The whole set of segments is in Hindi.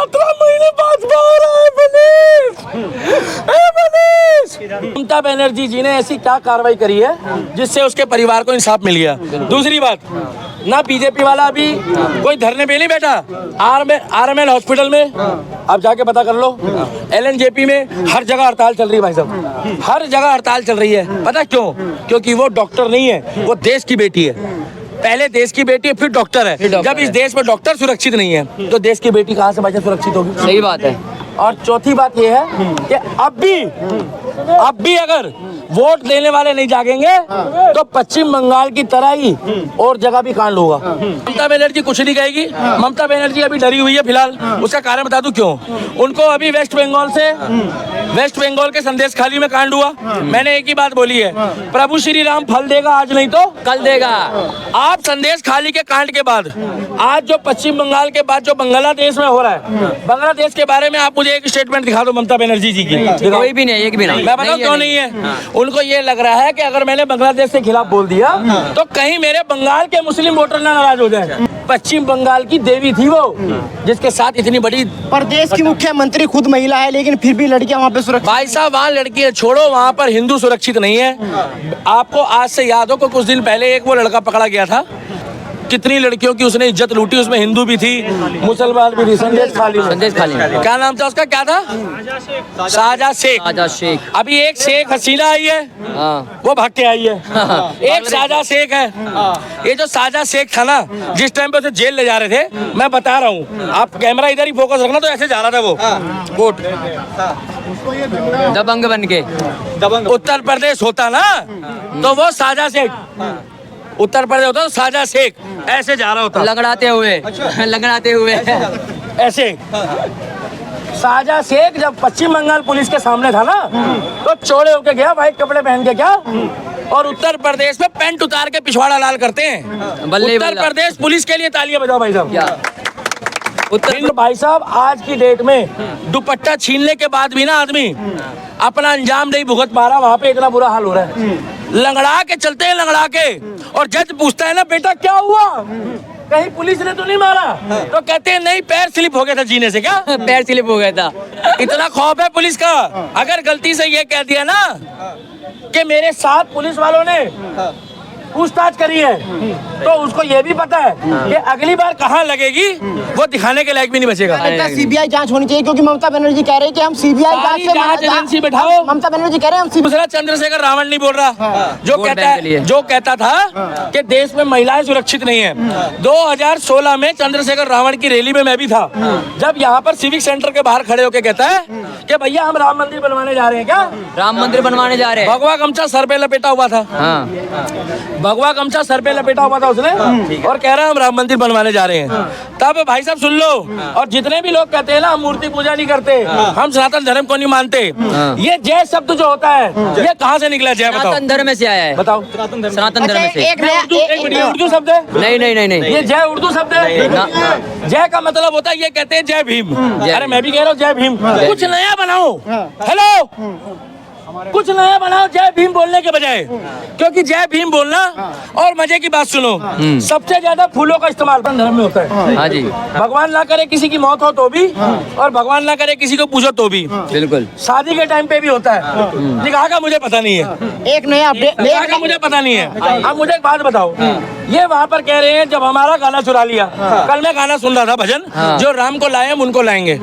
17 महीने बाद बाहर आए मनीष। ममता बनर्जी जी ने ऐसी क्या कार्रवाई करी है जिससे उसके परिवार को इंसाफ मिल गया। दूसरी बात, ना बीजेपी वाला अभी कोई धरने पे नहीं बैठा। आरएमएल हॉस्पिटल में आप जाके पता कर लो, एलएनजेपी में हर जगह हड़ताल चल रही है भाई साहब, हर जगह हड़ताल चल रही है। पता क्यों? क्योंकि वो डॉक्टर नहीं है, वो देश की बेटी है। पहले देश की बेटी है, फिर डॉक्टर है। जब इस देश में डॉक्टर सुरक्षित नहीं है तो देश की बेटी कहाँ से बच्चे सुरक्षित होगी? सही बात है। और चौथी बात यह है कि अब भी अगर वोट देने वाले नहीं जागेंगे तो पश्चिम बंगाल की तरह ही और जगह भी कांड होगा। ममता बनर्जी कुछ नहीं कहेगी। ममता बनर्जी अभी डरी हुई है फिलहाल। उसका कारण बता दूं क्यों? उनको अभी वेस्ट बंगाल के संदेश खाली में कांड हुआ। मैंने एक ही बात बोली है, प्रभु श्री राम फल देगा, आज नहीं तो कल देगा। आप संदेश खाली के कांड के बाद आज जो पश्चिम बंगाल के बाद जो बांग्लादेश में हो रहा है, बांग्लादेश के बारे में आप मुझे एक स्टेटमेंट दिखा दो ममता बनर्जी जी की। कोई भी नहीं, एक भी नहीं। मैं बताऊं क्यों नहीं है? उनको ये लग रहा है कि अगर मैंने बांग्लादेश के खिलाफ बोल दिया तो कहीं मेरे बंगाल के मुस्लिम वोटर ना नाराज हो जाए। पश्चिम बंगाल की देवी थी वो, जिसके साथ इतनी बड़ी प्रदेश की मुख्यमंत्री खुद महिला है, लेकिन फिर भी लड़कियां वहाँ पे सुरक्षित। भाई साहब, वहाँ लड़कियां छोड़ो, वहाँ पर हिंदू सुरक्षित नहीं है। आपको आज से याद हो कि कुछ दिन पहले एक वो लड़का पकड़ा गया था, कितनी लड़कियों की उसने इज्जत लूटी। उसमें हिंदू भी थी, मुसलमान भी थी। संदेश खाली क्या नाम था उसका? क्या था? शाहजहां शेख। अभी एक शेख हसीना आई है, वो भाग के आई है। एक शाहजहां शेख है। ये जो शाहजहां शेख था ना, जिस टाइम पे उसे जेल ले जा रहे थे, मैं बता रहा हूँ, आप कैमरा इधर ही फोकस रखना, तो ऐसे जा रहा था वो कोर्ट, दबंग बन के। उत्तर प्रदेश होता ना तो वो शाहजहां शेख, उत्तर प्रदेश होता तो शाहजहां शेख ऐसे जा रहा होता, लगड़ाते हुए ऐसे। शाहजहां शेख जब पश्चिम बंगाल पुलिस के सामने था ना तो चौड़े होके गया, व्हाइट कपड़े पहन के, क्या। और उत्तर प्रदेश में पैंट उतार के पिछवाड़ा लाल करते हैं। उत्तर प्रदेश पुलिस के लिए तालियां बजाओ भाई साहब। भाई साहब, आज की डेट में दुपट्टा छीनने के बाद भी ना आदमी अपना अंजाम नहीं भुगत पा रहा। वहाँ पे इतना बुरा हाल हो रहा है, लंगड़ा के चलते हैं, लंगड़ा के। और जज पूछता है ना, बेटा क्या हुआ, कहीं पुलिस ने तो नहीं मारा? तो कहते हैं नहीं, पैर स्लिप हो गया था जीने से। क्या पैर स्लिप हो गया था? इतना खौफ है पुलिस का। अगर गलती से ये कह दिया ना कि मेरे साथ पुलिस वालों ने पूछताछ करी है, तो उसको ये भी पता है कि अगली बार कहाँ लगेगी, वो दिखाने के लायक भी नहीं बचेगा। सीबीआई जांच होनी चाहिए, क्योंकि ममता बनर्जी कह रही है कि हम सीबीआई जांच एजेंसी बैठाओ। ममता बनर्जी कह रहे हैं हम। दूसरा, चंद्रशेखर रावण नहीं बोल रहा, जो कहता था कि देश में महिलाएं सुरक्षित नहीं है। 2016 में चंद्रशेखर रावण की रैली में मैं भी था, जब यहाँ पर सिविक सेंटर के बाहर खड़े होकर कहता है कि भैया हम राम मंदिर बनवाने जा रहे हैं। क्या राम मंदिर बनवाने जा रहे हैं? भगवा गमछा सर पे लपेटा हुआ था, भगवा गमछा सर पे लपेटा हुआ था उसने, और कह रहा है हम राम मंदिर बनवाने जा रहे हैं। तब भाई साहब सुन लो, और जितने भी लोग कहते हैं ना हम मूर्ति पूजा नहीं करते, हम सनातन धर्म को नहीं मानते, ये जय शब्द जो होता है ये कहाँ से निकला? जय बताओ। सनातन धर्म से आया है। बताओ। सनातन धर्म से। एक उर्दू शब्द है? नहीं, ये जय उर्दू शब्द है। जय का मतलब होता है, ये कहते हैं जय भीम। अरे मैं भी कह रहा हूँ जय भीम। कुछ नया बनाओ, हेलो, कुछ नया बनाओ जय भीम बोलने के बजाय, क्योंकि जय भीम बोलना। और मजे की बात सुनो, सबसे ज्यादा फूलों का इस्तेमाल धर्म में होता है। हाँ जी। भगवान ना करे किसी की मौत हो तो भी, और भगवान ना करे किसी को पूछो तो भी। बिल्कुल। शादी के टाइम पे भी होता है। निकाह का मुझे पता नहीं है, एक नया निकाह का मुझे पता नहीं है। अब मुझे एक बात बताओ, ये वहाँ पर कह रहे हैं जब हमारा गाना चुरा लिया। कल मैं गाना सुन रहा था भजन, जो राम को लाए हम उनको लाएंगे,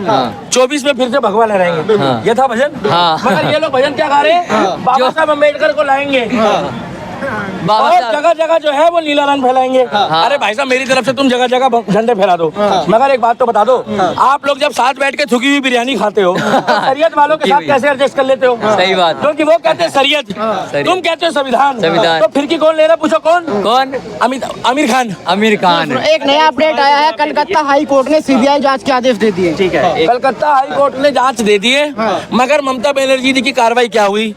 24 में फिर से भगवा लहराएंगे, ये था भजन। मगर ये लोग भजन क्या गा रहे हैं? बाबा साहब अम्बेडकर को लाएंगे, और जगह जगह जो है वो नीला रंग फैलाएंगे। अरे भाई साहब, मेरी तरफ से तुम जगह जगह झंडे फैला दो, मगर एक बात तो बता दो, आप लोग जब साथ बैठ के थुकी हुई बिरयानी खाते हो तो शरीयत वालों के साथ कैसे एडजस्ट कर लेते हो? सही बात। क्योंकि वो कहते हैं शरीयत, तुम कहते हो संविधान। तो फिर की कौन ले रहा? पूछो कौन? आमिर खान। एक नया अपडेट आया है, कलकत्ता हाई कोर्ट ने सीबीआई जांच के आदेश दे दिए। ठीक है, कलकत्ता हाई कोर्ट ने जांच दे दी है, मगर ममता बनर्जी की कार्रवाई क्या हुई?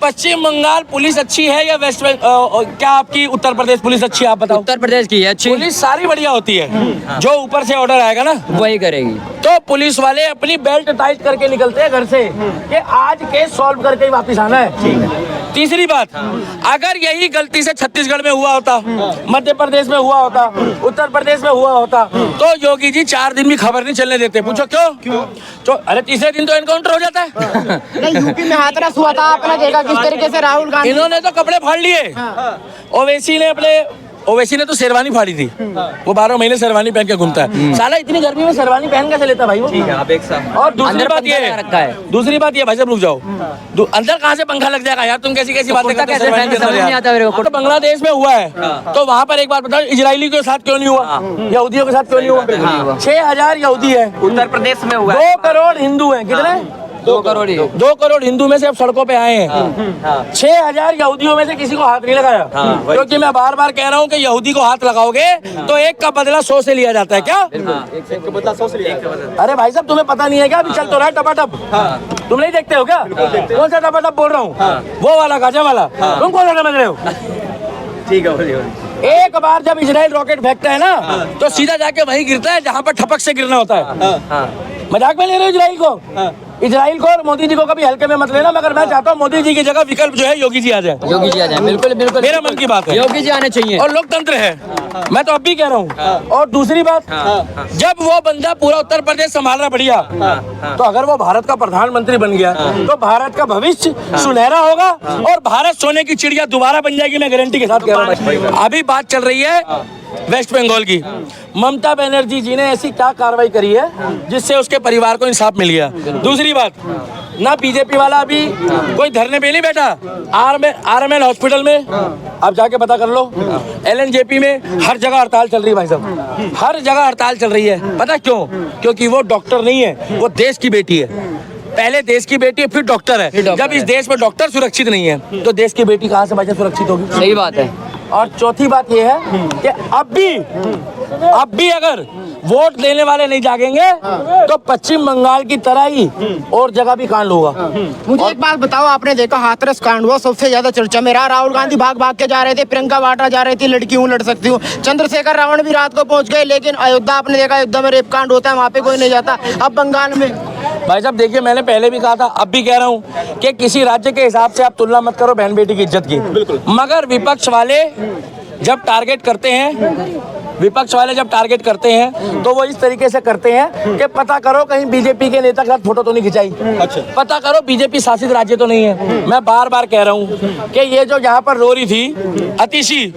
पश्चिम बंगाल पुलिस अच्छी है या वेस्ट क्या आपकी उत्तर प्रदेश पुलिस अच्छी है? आप बताओ। उत्तर प्रदेश की है अच्छी। पुलिस सारी बढ़िया होती है, जो ऊपर से ऑर्डर आएगा ना वही करेगी। तो पुलिस वाले अपनी बेल्ट टाइट करके निकलते हैं घर से कि आज केस सॉल्व करके ही वापस आना है। तीसरी बात, अगर यही गलती से छत्तीसगढ़ में हुआ होता, मध्य प्रदेश में हुआ होता, उत्तर प्रदेश में हुआ होता, तो योगी जी 4 दिन भी खबर नहीं चलने देते। पूछो क्यों? तो अरे तीसरे दिन तो एनकाउंटर हो जाता है। नहीं, यूपी में हाथरस हुआ था, आपने देखा किस तरीके से राहुल गांधी, इन्होंने तो कपड़े फाड़ लिए। ओवैसी ने तो शेरवानी फाड़ी थी। वो 12 महीने शेरवानी पहन के घूमता है। साला इतनी गर्मी में शेरवानी पहन कैसे लेता भाई वो? और दूसरी बात ये भाई साहब रुक जाओ, अंदर कहाँ से पंखा लग जाएगा यार? तुम कैसी बातें करते हो? तो बांग्लादेश में हुआ है, तो वहाँ पर एक बात बताओ, इजरायली के साथ क्यों नहीं हुआ? यहूदियों के साथ क्यों नहीं हुआ? 6000 यहूदी है उत्तर प्रदेश में हुआ। 2 करोड़ हिंदू है। कितने? 2 करोड़। 2 करोड़ हिंदू में से अब सड़कों पे आए हैं। 6000 यहूदियों में से किसी को हाथ नहीं लगाया। क्योंकि मैं बार बार कह रहा हूँ कि यहूदी को हाथ लगाओगे तो एक का बदला 100 से लिया जाता है। क्या? एक का बदला 100 से लिया जाता है। अरे भाई साहब, तुम्हें पता नहीं है क्या? अभी चल तो रहा है टपाटप। तुम नहीं देखते हो क्या? कौन सा टपाटप बोल रहा हूँ? वो वाला, गाजा वाला। तुम कौन सा समझ रहे हो? ठीक है, बोलिए। एक बार जब इजराइल रॉकेट फेंकता है ना, तो सीधा जाके वहीं गिरता है जहाँ पर ठपक से गिरना होता है। मजाक में ले रहे हो इजराइल को? इजराइल को और मोदी जी को कभी हल्के में मत लेना, मगर मैं चाहता हूँ मोदी जी की जगह विकल्प जो है योगी जी आ जाए। योगी जी आ जाए, बिल्कुल बिल्कुल, मेरा मन की बात है, योगी जी आने चाहिए। और लोकतंत्र है, मैं तो अब भी कह रहा हूँ। और दूसरी बात, जब वो बंदा पूरा उत्तर प्रदेश संभाल रहा बढ़िया, तो अगर वो भारत का प्रधानमंत्री बन गया तो भारत का भविष्य सुनहरा होगा और भारत सोने की चिड़िया दोबारा बन जाएगी। मैं गारंटी के साथ कह रहा हूँ। अभी बात चल रही है वेस्ट बंगाल की। ममता बनर्जी जी ने ऐसी क्या कार्रवाई करी है जिससे उसके परिवार को इंसाफ मिल गया? दूसरी बात, ना बीजेपी वाला अभी कोई धरने पे नहीं बैठा। आरएमएल हॉस्पिटल में आप जाके पता कर लो, एलएनजेपी में हर जगह हड़ताल चल रही है भाई साहब, हर जगह हड़ताल चल रही है। पता क्यों? क्योंकि वो डॉक्टर नहीं है, वो देश की बेटी है। पहले देश की बेटी है, फिर डॉक्टर है। जब इस देश में डॉक्टर सुरक्षित नहीं है तो देश की बेटी कहाँ से बच्चा सुरक्षित होगी? सही बात है। और चौथी बात यह है कि अब भी अगर वोट देने वाले नहीं जागेंगे तो पश्चिम बंगाल की तरह ही और जगह भी कांड होगा। मुझे एक बात बताओ, आपने देखा हाथरस कांड हुआ, सबसे ज्यादा चर्चा में रहा। राहुल गांधी भाग के जा रहे थे, प्रियंका वाड्रा जा रही थी, लड़की हूँ लड़ सकती हूँ, चंद्रशेखर रावण भी रात को पहुंच गए। लेकिन अयोध्या आपने देखा, अयोध्या में रेप कांड होता है, वहाँ पे कोई नहीं जाता। अब बंगाल में भाई साहब देखिए, मैंने पहले भी कहा था, अब भी कह रहा हूँ कि किसी राज्य के हिसाब से आप तुलना मत करो बहन बेटी की इज्जत की। मगर विपक्ष वाले जब टारगेट करते हैं तो वो इस तरीके से करते हैं कि पता करो कहीं बीजेपी के नेता के साथ फोटो तो नहीं खिंचाई। अच्छा। पता करो बीजेपी शासित राज्य तो नहीं है। मैं बार बार कह रहा हूँ कि ये जो यहाँ पर रो रही थी अतिशी,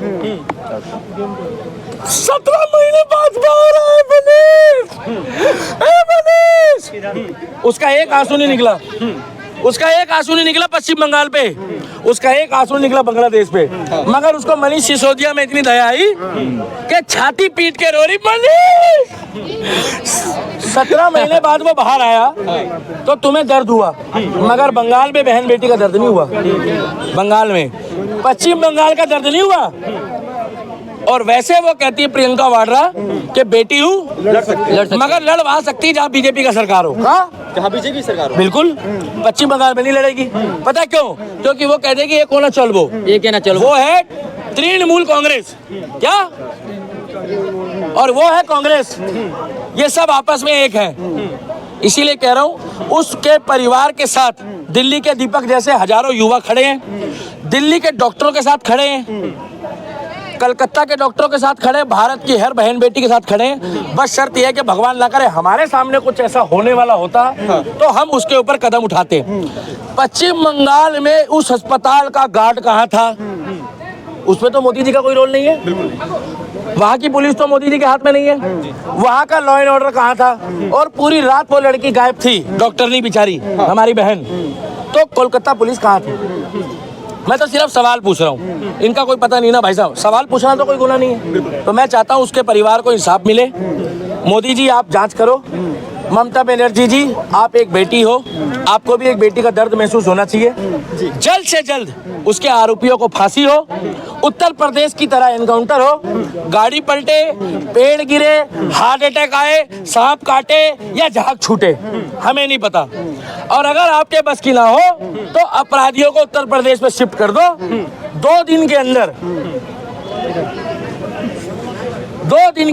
17 महीने बाद बाहर आए मनीष, उसका एक आंसू नहीं निकला। उसका एक आंसू नहीं निकला पश्चिम बंगाल पे, उसका एक आंसू निकला बांग्लादेश पे। मगर उसको मनीष सिसोदिया में इतनी दया आई कि छाती पीट के रो रही मनीष। 17 महीने बाद वो बाहर आया तो तुम्हें दर्द हुआ, मगर बंगाल में बहन बेटी का दर्द नहीं हुआ। बंगाल में, पश्चिम बंगाल का दर्द नहीं हुआ। और वैसे वो कहती है प्रियंका वाड्रा कि बेटी हूँ लड़ सकती, मगर लड़ वहाँ सकती जहाँ बीजेपी का सरकार हो। जहाँ बीजेपी सरकार हो, बिल्कुल। पश्चिम बंगाल में नहीं लड़ेगी। पता क्यों? क्योंकि वो कह देगी ये कोना चल वो है तृणमूल कांग्रेस, क्या? और वो है कांग्रेस, ये सब आपस में एक है। इसीलिए कह रहा हूँ, उसके परिवार के साथ दिल्ली के दीपक जैसे हजारों युवा खड़े हैं, दिल्ली के डॉक्टरों के साथ खड़े हैं, कलकत्ता के डॉक्टरों के साथ खड़े, भारत की हर बहन बेटी के साथ खड़े हैं। बस शर्त यह है कि भगवान ना करे हमारे सामने कुछ ऐसा होने वाला होता तो हम उसके ऊपर कदम उठाते। पश्चिम बंगाल में उस अस्पताल का गार्ड कहाँ था? उसमें तो मोदी जी का कोई रोल नहीं है। वहाँ की पुलिस तो मोदी जी के हाथ में नहीं है। वहाँ का लॉ एंड ऑर्डर कहाँ था? और पूरी रात वो लड़की गायब थी, डॉक्टर नहीं बेचारी, हमारी बहन। तो कोलकाता पुलिस कहाँ थी? मैं तो सिर्फ सवाल पूछ रहा हूँ, इनका कोई पता नहीं ना भाई साहब। सवाल पूछना तो कोई गुनाह नहीं है। तो मैं चाहता हूँ उसके परिवार को इंसाफ मिले। मोदी जी आप जांच करो, ममता बनर्जी जी आप एक बेटी हो, आपको भी एक बेटी का दर्द महसूस होना चाहिए। जल्द से जल्द उसके आरोपियों को फांसी हो, उत्तर प्रदेश की तरह एनकाउंटर हो, गाड़ी पलटे, पेड़ गिरे, हार्ट अटैक आए, सांप काटे या झाग छूटे, हमें नहीं पता। और अगर आपके बस की ना हो तो अपराधियों को उत्तर प्रदेश में शिफ्ट कर दो। 2 दिन के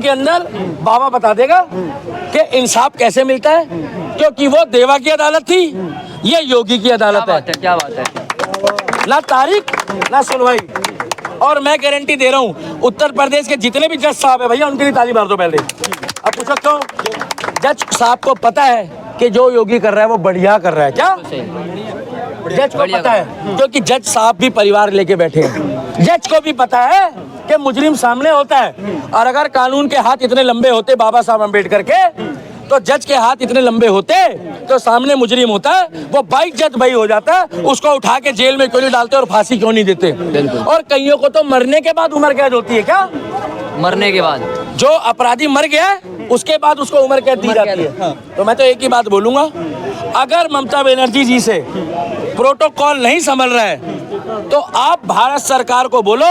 अंदर बाबा बता देगा कि इंसाफ कैसे मिलता है, क्योंकि वो देवा की अदालत थी, ये योगी की अदालत है। क्या बात है। ना तारीख ना सुनवाई। और मैं गारंटी दे रहा हूँ उत्तर प्रदेश के जितने भी जज साहब है भैया उनके लिए ताली मार दो पहले। अब पूछो क्यों? जज साहब को पता है कि जो योगी कर रहा है वो बढ़िया कर रहा है। क्या जज को पता है? क्योंकि जज साहब भी परिवार लेके बैठे हैं। जज को भी पता है कि मुजरिम सामने होता है, और अगर कानून के हाथ इतने लंबे होते बाबा साहब अम्बेडकर के, तो जज के हाथ इतने लंबे होते तो सामने मुजरिम होता वो बाइक जज भाई हो जाता, उसको उठा के जेल में क्यों नहीं डालते और फांसी क्यों नहीं देते? और कईयों को तो मरने के बाद उम्र कैद होती है। क्या मरने के बाद जो अपराधी मर गया उसके बाद उसको उम्र कैद दी जाती है। तो मैं तो एक ही बात बोलूंगा, अगर ममता बनर्जी जी से प्रोटोकॉल नहीं संभल रहा है तो आप भारत सरकार को बोलो